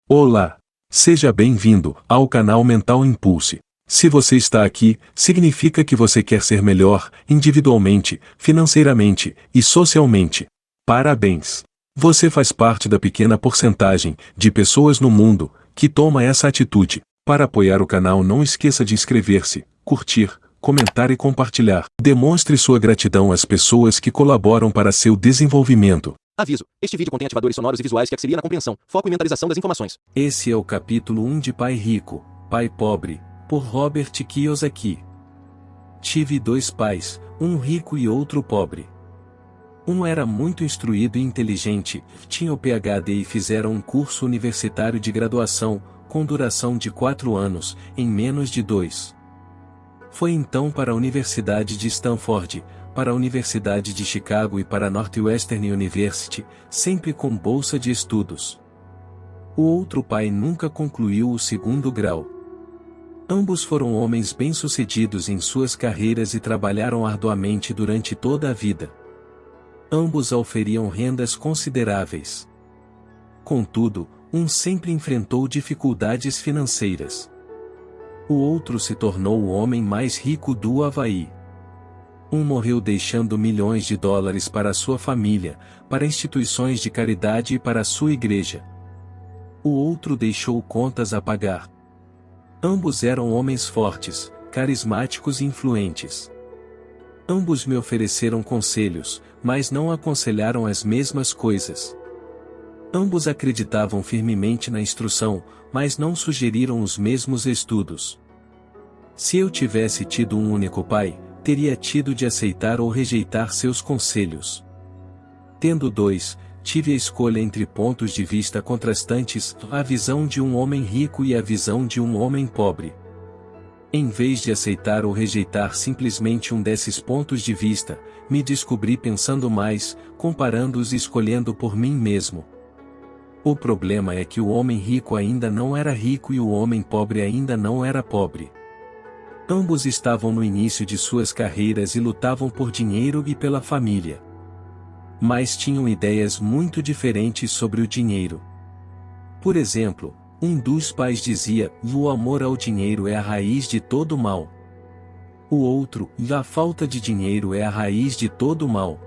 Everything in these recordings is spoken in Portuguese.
Olá! Seja bem-vindo ao canal Mental Impulse. Se você está aqui, significa que você quer ser melhor, individualmente, financeiramente e socialmente. Parabéns! Você faz parte da pequena porcentagem de pessoas no mundo que toma essa atitude. Para apoiar o canal, não esqueça de inscrever-se, curtir, comentar e compartilhar. Demonstre sua gratidão às pessoas que colaboram para seu desenvolvimento. Aviso: este vídeo contém ativadores sonoros e visuais que auxiliam na compreensão, foco e mentalização das informações. Esse é o capítulo 1 de Pai Rico, Pai Pobre, por Robert Kiyosaki. Tive dois pais, um rico e outro pobre. Um era muito instruído e inteligente, tinha o PhD e fizeram um curso universitário de graduação, com duração de 4 anos, em menos de 2. Foi então para a Universidade de Stanford, para a Universidade de Chicago e para a Northwestern University, sempre com bolsa de estudos. O outro pai nunca concluiu o 2º grau. Ambos foram homens bem-sucedidos em suas carreiras e trabalharam arduamente durante toda a vida. Ambos auferiam rendas consideráveis. Contudo, um sempre enfrentou dificuldades financeiras. O outro se tornou o homem mais rico do Havaí. Um morreu deixando milhões de dólares para sua família, para instituições de caridade e para sua igreja. O outro deixou contas a pagar. Ambos eram homens fortes, carismáticos e influentes. Ambos me ofereceram conselhos, mas não aconselharam as mesmas coisas. Ambos acreditavam firmemente na instrução, mas não sugeriram os mesmos estudos. Se eu tivesse tido um único pai, teria tido de aceitar ou rejeitar seus conselhos. Tendo dois, tive a escolha entre pontos de vista contrastantes, a visão de um homem rico e a visão de um homem pobre. Em vez de aceitar ou rejeitar simplesmente um desses pontos de vista, me descobri pensando mais, comparando-os e escolhendo por mim mesmo. O problema é que o homem rico ainda não era rico e o homem pobre ainda não era pobre. Ambos estavam no início de suas carreiras e lutavam por dinheiro e pela família. Mas tinham ideias muito diferentes sobre o dinheiro. Por exemplo, um dos pais dizia: o amor ao dinheiro é a raiz de todo mal. O outro: a falta de dinheiro é a raiz de todo mal.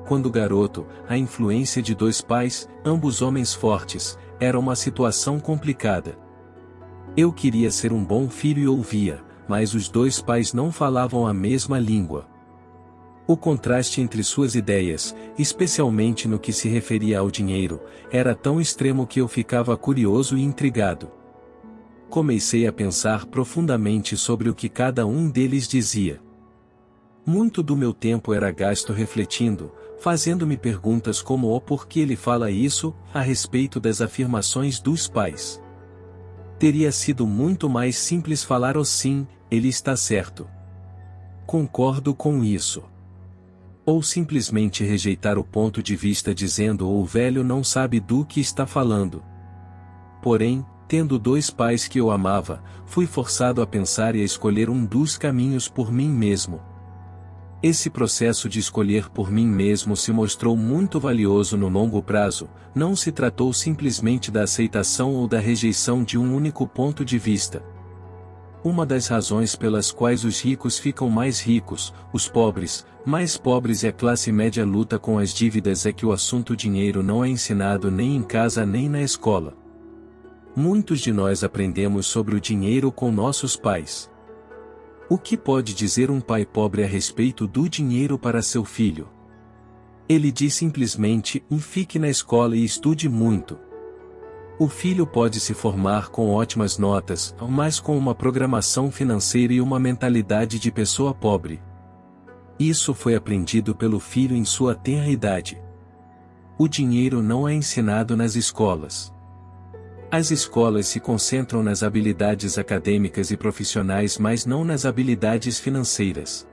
Quando garoto, a influência de dois pais, ambos homens fortes, era uma situação complicada. Eu queria ser um bom filho e ouvia, mas os dois pais não falavam a mesma língua. O contraste entre suas ideias, especialmente no que se referia ao dinheiro, era tão extremo que eu ficava curioso e intrigado. Comecei a pensar profundamente sobre o que cada um deles dizia. Muito do meu tempo era gasto refletindo, fazendo-me perguntas como o porquê ele fala isso, a respeito das afirmações dos pais. Teria sido muito mais simples falar o sim, ele está certo. Concordo com isso. Ou simplesmente rejeitar o ponto de vista dizendo o velho não sabe do que está falando. Porém, tendo dois pais que eu amava, fui forçado a pensar e a escolher um dos caminhos por mim mesmo. Esse processo de escolher por mim mesmo se mostrou muito valioso no longo prazo, não se tratou simplesmente da aceitação ou da rejeição de um único ponto de vista. Uma das razões pelas quais os ricos ficam mais ricos, os pobres, mais pobres e a classe média luta com as dívidas é que o assunto dinheiro não é ensinado nem em casa nem na escola. Muitos de nós aprendemos sobre o dinheiro com nossos pais. O que pode dizer um pai pobre a respeito do dinheiro para seu filho? Ele diz simplesmente: fique na escola e estude muito. O filho pode se formar com ótimas notas, mas com uma programação financeira e uma mentalidade de pessoa pobre. Isso foi aprendido pelo filho em sua tenra idade. O dinheiro não é ensinado nas escolas. As escolas se concentram nas habilidades acadêmicas e profissionais, mas não nas habilidades financeiras.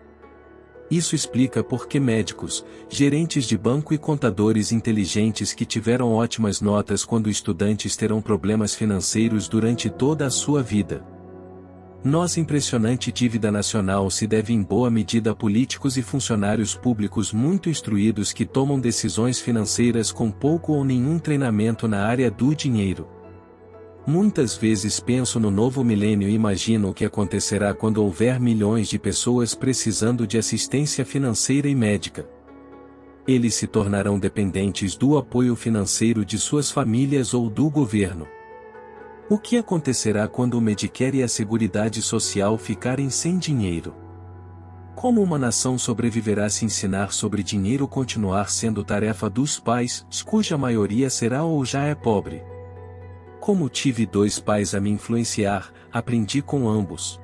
Isso explica por que médicos, gerentes de banco e contadores inteligentes que tiveram ótimas notas quando estudantes terão problemas financeiros durante toda a sua vida. Nossa impressionante dívida nacional se deve em boa medida a políticos e funcionários públicos muito instruídos que tomam decisões financeiras com pouco ou nenhum treinamento na área do dinheiro. Muitas vezes penso no novo milênio e imagino o que acontecerá quando houver milhões de pessoas precisando de assistência financeira e médica. Eles se tornarão dependentes do apoio financeiro de suas famílias ou do governo. O que acontecerá quando o Medicare e a Seguridade Social ficarem sem dinheiro? Como uma nação sobreviverá se ensinar sobre dinheiro continuar sendo tarefa dos pais, cuja maioria será ou já é pobre? Como tive 2 pais a me influenciar, aprendi com ambos.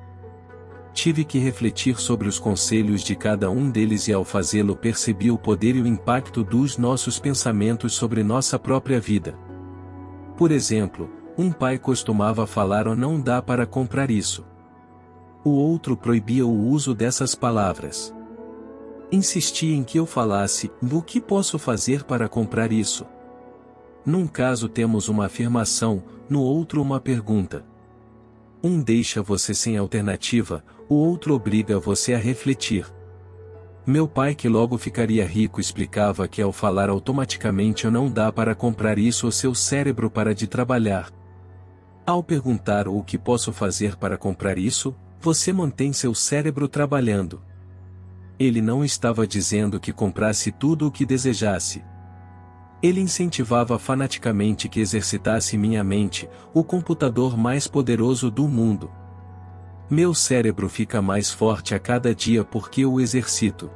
Tive que refletir sobre os conselhos de cada um deles e ao fazê-lo percebi o poder e o impacto dos nossos pensamentos sobre nossa própria vida. Por exemplo, um pai costumava falar ou não dá para comprar isso. O outro proibia o uso dessas palavras. Insistia em que eu falasse, o que posso fazer para comprar isso? Num caso temos uma afirmação, no outro uma pergunta. Um deixa você sem alternativa, o outro obriga você a refletir. Meu pai, que logo ficaria rico, explicava que ao falar automaticamente ou não dá para comprar isso, o seu cérebro para de trabalhar. Ao perguntar o que posso fazer para comprar isso, você mantém seu cérebro trabalhando. Ele não estava dizendo que comprasse tudo o que desejasse. Ele incentivava fanaticamente que exercitasse minha mente, o computador mais poderoso do mundo. Meu cérebro fica mais forte a cada dia porque o exercito.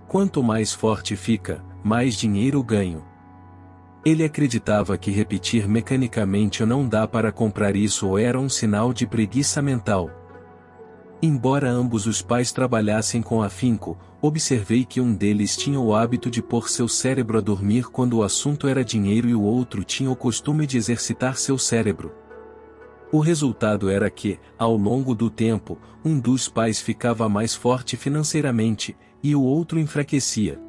Quanto mais forte fica, mais dinheiro ganho. Ele acreditava que repetir mecanicamente ou não dá para comprar isso ou era um sinal de preguiça mental. Embora ambos os pais trabalhassem com afinco, observei que um deles tinha o hábito de pôr seu cérebro a dormir quando o assunto era dinheiro e o outro tinha o costume de exercitar seu cérebro. O resultado era que, ao longo do tempo, um dos pais ficava mais forte financeiramente, e o outro enfraquecia.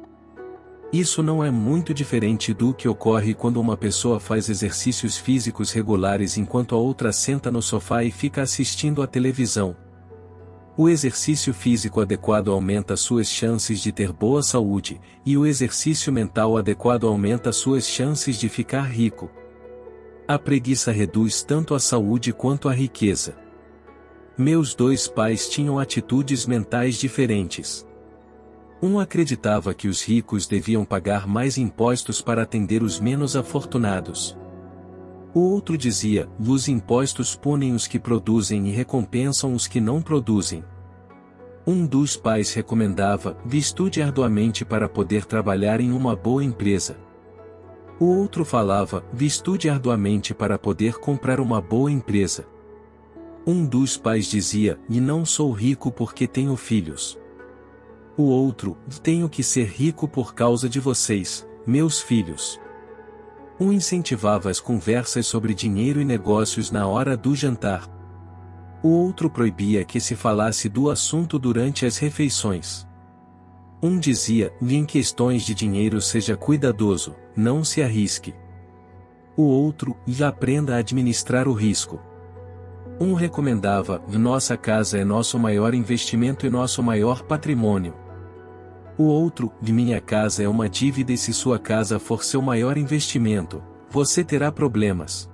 Isso não é muito diferente do que ocorre quando uma pessoa faz exercícios físicos regulares enquanto a outra senta no sofá e fica assistindo à televisão. O exercício físico adequado aumenta suas chances de ter boa saúde, e o exercício mental adequado aumenta suas chances de ficar rico. A preguiça reduz tanto a saúde quanto a riqueza. Meus 2 pais tinham atitudes mentais diferentes. Um acreditava que os ricos deviam pagar mais impostos para atender os menos afortunados. O outro dizia, os impostos punem os que produzem e recompensam os que não produzem. Um dos pais recomendava, estude arduamente para poder trabalhar em uma boa empresa. O outro falava, estude arduamente para poder comprar uma boa empresa. Um dos pais dizia, e não sou rico porque tenho filhos. O outro, tenho que ser rico por causa de vocês, meus filhos. Um incentivava as conversas sobre dinheiro e negócios na hora do jantar. O outro proibia que se falasse do assunto durante as refeições. Um dizia, em questões de dinheiro seja cuidadoso, não se arrisque. O outro, aprenda a administrar o risco. Um recomendava, nossa casa é nosso maior investimento e nosso maior patrimônio. O outro, minha casa é uma dívida e se sua casa for seu maior investimento, você terá problemas.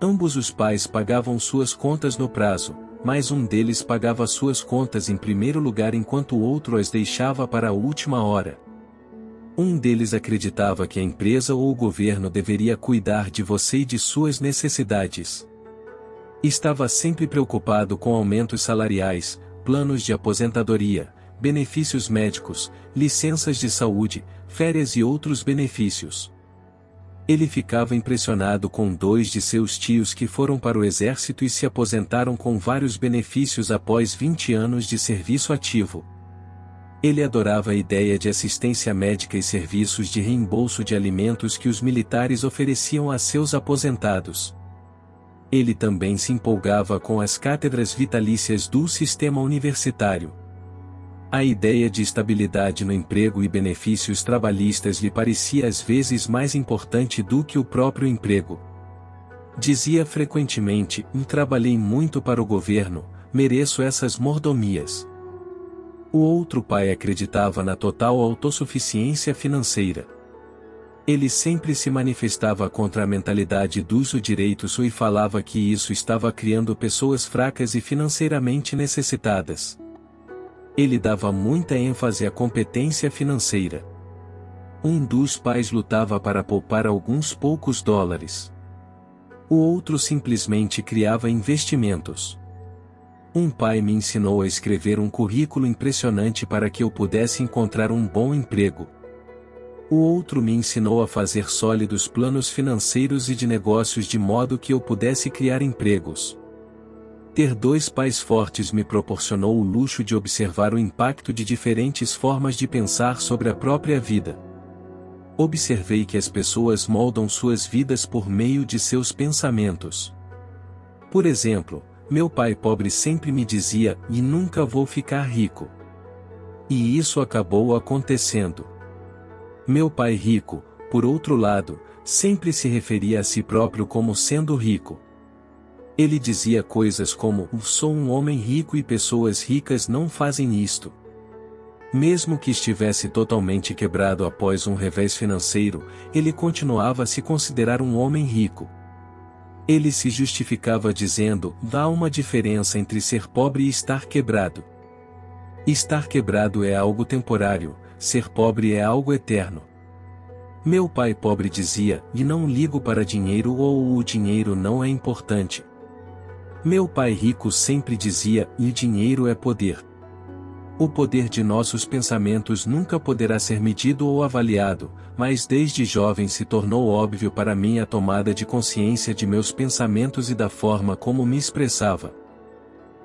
Ambos os pais pagavam suas contas no prazo, mas um deles pagava suas contas em primeiro lugar enquanto o outro as deixava para a última hora. Um deles acreditava que a empresa ou o governo deveria cuidar de você e de suas necessidades. Estava sempre preocupado com aumentos salariais, planos de aposentadoria, benefícios médicos, licenças de saúde, férias e outros benefícios. Ele ficava impressionado com 2 de seus tios que foram para o exército e se aposentaram com vários benefícios após 20 anos de serviço ativo. Ele adorava a ideia de assistência médica e serviços de reembolso de alimentos que os militares ofereciam a seus aposentados. Ele também se empolgava com as cátedras vitalícias do sistema universitário. A ideia de estabilidade no emprego e benefícios trabalhistas lhe parecia às vezes mais importante do que o próprio emprego. Dizia frequentemente, trabalhei muito para o governo, mereço essas mordomias. O outro pai acreditava na total autossuficiência financeira. Ele sempre se manifestava contra a mentalidade do uso direitos e falava que isso estava criando pessoas fracas e financeiramente necessitadas. Ele dava muita ênfase à competência financeira. Um dos pais lutava para poupar alguns poucos dólares. O outro simplesmente criava investimentos. Um pai me ensinou a escrever um currículo impressionante para que eu pudesse encontrar um bom emprego. O outro me ensinou a fazer sólidos planos financeiros e de negócios de modo que eu pudesse criar empregos. Ter dois pais fortes me proporcionou o luxo de observar o impacto de diferentes formas de pensar sobre a própria vida. Observei que as pessoas moldam suas vidas por meio de seus pensamentos. Por exemplo, meu pai pobre sempre me dizia, e nunca vou ficar rico. E isso acabou acontecendo. Meu pai rico, por outro lado, sempre se referia a si próprio como sendo rico. Ele dizia coisas como, sou um homem rico e pessoas ricas não fazem isto. Mesmo que estivesse totalmente quebrado após um revés financeiro, ele continuava a se considerar um homem rico. Ele se justificava dizendo, há uma diferença entre ser pobre e estar quebrado. Estar quebrado é algo temporário, ser pobre é algo eterno. Meu pai pobre dizia, e não ligo para dinheiro ou o dinheiro não é importante. Meu pai rico sempre dizia, e dinheiro é poder. O poder de nossos pensamentos nunca poderá ser medido ou avaliado, mas desde jovem se tornou óbvio para mim a tomada de consciência de meus pensamentos e da forma como me expressava.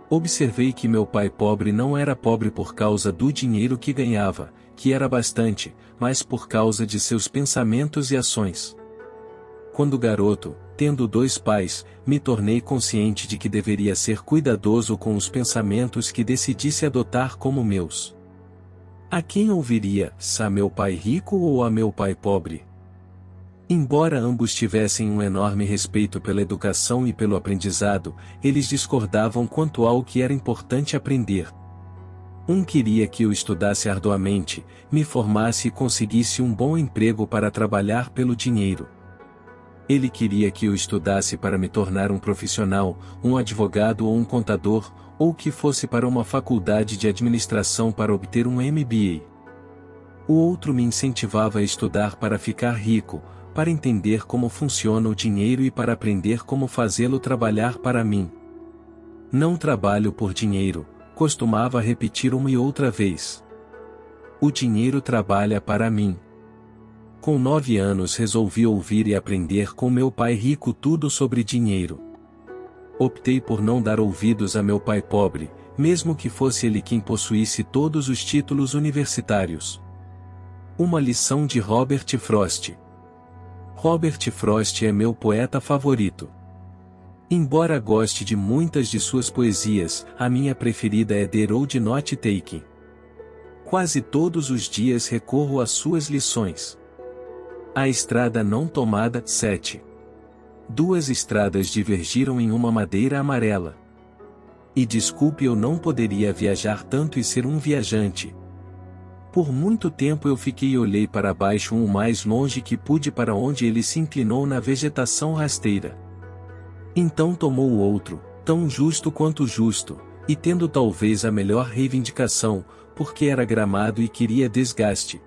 Observei que meu pai pobre não era pobre por causa do dinheiro que ganhava, que era bastante, mas por causa de seus pensamentos e ações. Quando garoto, tendo dois pais, me tornei consciente de que deveria ser cuidadoso com os pensamentos que decidisse adotar como meus. A quem ouviria, a meu pai rico ou a meu pai pobre? Embora ambos tivessem um enorme respeito pela educação e pelo aprendizado, eles discordavam quanto ao que era importante aprender. Um queria que eu estudasse arduamente, me formasse e conseguisse um bom emprego para trabalhar pelo dinheiro. Ele queria que eu estudasse para me tornar um profissional, um advogado ou um contador, ou que fosse para uma faculdade de administração para obter um MBA. O outro me incentivava a estudar para ficar rico, para entender como funciona o dinheiro e para aprender como fazê-lo trabalhar para mim. Não trabalho por dinheiro, costumava repetir uma e outra vez. O dinheiro trabalha para mim. Com 9 anos resolvi ouvir e aprender com meu pai rico tudo sobre dinheiro. Optei por não dar ouvidos a meu pai pobre, mesmo que fosse ele quem possuísse todos os títulos universitários. Uma lição de Robert Frost. Robert Frost é meu poeta favorito. Embora goste de muitas de suas poesias, a minha preferida é The Road Not Taken. Quase todos os dias recorro às suas lições. A estrada não tomada, 7. 2 estradas divergiram em uma madeira amarela. E desculpe, eu não poderia viajar tanto e ser um viajante. Por muito tempo eu fiquei e olhei para baixo o mais longe que pude para onde ele se inclinou na vegetação rasteira. Então tomou o outro, tão justo quanto justo, e tendo talvez a melhor reivindicação, porque era gramado e queria desgaste.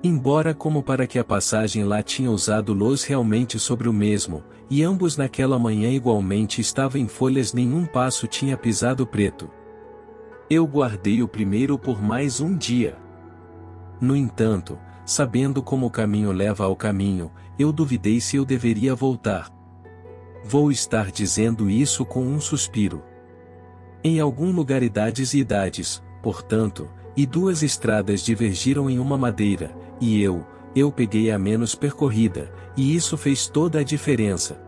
Embora como para que a passagem lá tinha usado luz realmente sobre o mesmo, e ambos naquela manhã igualmente estavam em folhas, nenhum passo tinha pisado preto. Eu guardei o primeiro por mais um dia. No entanto, sabendo como o caminho leva ao caminho, eu duvidei se eu deveria voltar. Vou estar dizendo isso com um suspiro. Em algum lugar idades e idades, portanto, e 2 estradas divergiram em uma madeira, e eu peguei a menos percorrida, e isso fez toda a diferença.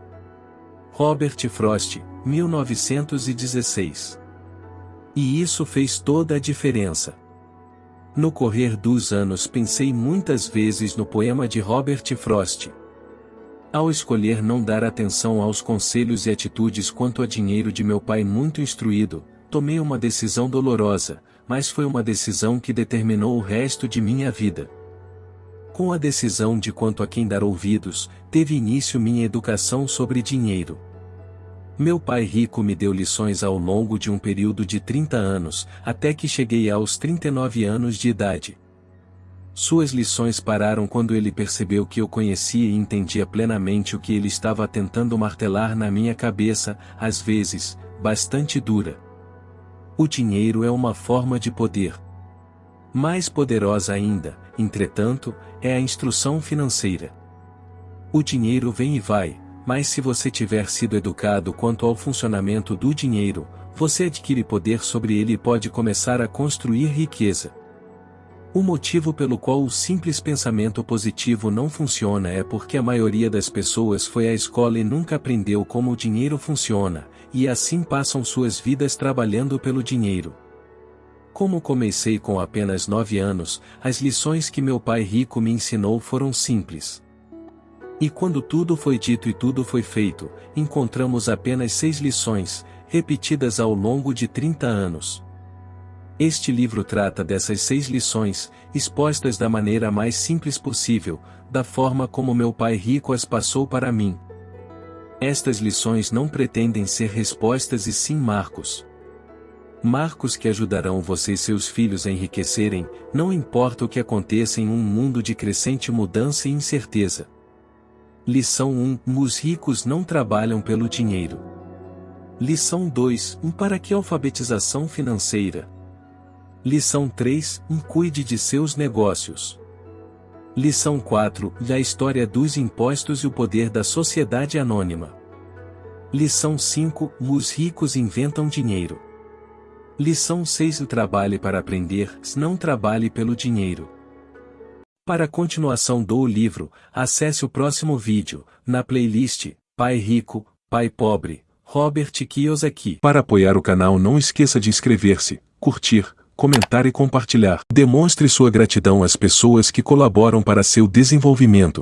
Robert Frost, 1916. E isso fez toda a diferença. No correr dos anos pensei muitas vezes no poema de Robert Frost. Ao escolher não dar atenção aos conselhos e atitudes quanto a dinheiro de meu pai muito instruído, tomei uma decisão dolorosa, mas foi uma decisão que determinou o resto de minha vida. Com a decisão de quanto a quem dar ouvidos, teve início minha educação sobre dinheiro. Meu pai rico me deu lições ao longo de um período de 30 anos, até que cheguei aos 39 anos de idade. Suas lições pararam quando ele percebeu que eu conhecia e entendia plenamente o que ele estava tentando martelar na minha cabeça, às vezes, bastante dura. O dinheiro é uma forma de poder. Mais poderosa ainda, entretanto, é a instrução financeira. O dinheiro vem e vai, mas se você tiver sido educado quanto ao funcionamento do dinheiro, você adquire poder sobre ele e pode começar a construir riqueza. O motivo pelo qual o simples pensamento positivo não funciona é porque a maioria das pessoas foi à escola e nunca aprendeu como o dinheiro funciona, e assim passam suas vidas trabalhando pelo dinheiro. Como comecei com apenas 9 anos, as lições que meu pai rico me ensinou foram simples. E quando tudo foi dito e tudo foi feito, encontramos apenas 6 lições, repetidas ao longo de 30 anos. Este livro trata dessas 6 lições, expostas da maneira mais simples possível, da forma como meu pai rico as passou para mim. Estas lições não pretendem ser respostas e sim marcos. Marcos que ajudarão você e seus filhos a enriquecerem, não importa o que aconteça em um mundo de crescente mudança e incerteza. Lição 1: Os ricos não trabalham pelo dinheiro. Lição 2: Para que alfabetização financeira? Lição 3: Cuide de seus negócios. Lição 4: A história dos impostos e o poder da sociedade anônima. Lição 5: Os ricos inventam dinheiro. Lição 6: Trabalhe para aprender, não trabalhe pelo dinheiro. Para a continuação do livro, acesse o próximo vídeo, na playlist Pai Rico, Pai Pobre, Robert Kiyosaki. Para apoiar o canal, não esqueça de inscrever-se, curtir, comentar e compartilhar. Demonstre sua gratidão às pessoas que colaboram para seu desenvolvimento.